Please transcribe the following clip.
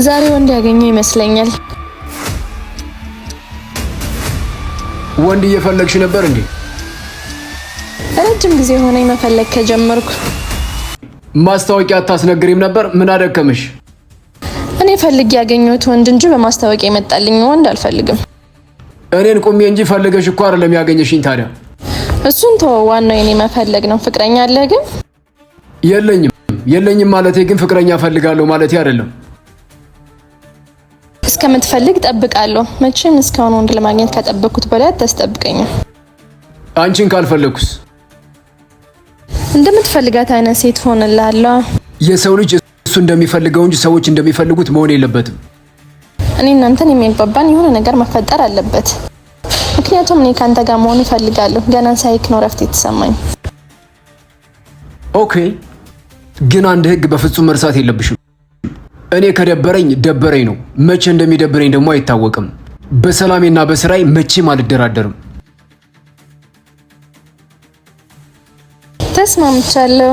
ዛሬ ወንድ ያገኘው ይመስለኛል። ወንድ እየፈለግሽ ነበር እንዴ? ረጅም ጊዜ ሆነኝ መፈለግ ከጀመርኩ። ማስታወቂያ አታስነግሪም ነበር? ምን አደከመሽ? እኔ ፈልጌ ያገኘሁት ወንድ እንጂ በማስታወቂያ የመጣልኝ ወንድ አልፈልግም። እኔን ቁሚ እንጂ ፈልገሽ እኮ አይደለም ያገኘሽኝ። ታዲያ እሱን ተወው፣ ዋናው የኔ መፈለግ ነው። ፍቅረኛ አለ ግን? የለኝም ማለቴ ግን ፍቅረኛ ፈልጋለሁ ማለቴ አይደለም። እስከምትፈልግ ጠብቃለሁ። መቼም እስካሁን ወንድ ለማግኘት ከጠበቅኩት በላይ አታስጠብቀኝም። አንቺን ካልፈለኩስ? እንደምትፈልጋት አይነት ሴት ሆነላለሁ። የሰው ልጅ እሱ እንደሚፈልገው እንጂ ሰዎች እንደሚፈልጉት መሆን የለበትም። እኔ እናንተን የሚያግባባን የሆነ ነገር መፈጠር አለበት። ምክንያቱም እኔ ካንተ ጋር መሆን እፈልጋለሁ። ገና ሳይክ ነው ረፍት የተሰማኝ። ኦኬ፣ ግን አንድ ህግ በፍጹም መርሳት የለብሽም። እኔ ከደበረኝ ደበረኝ ነው። መቼ እንደሚደብረኝ ደግሞ አይታወቅም። በሰላሜና በስራዬ መቼም አልደራደርም። ተስማምቻለሁ።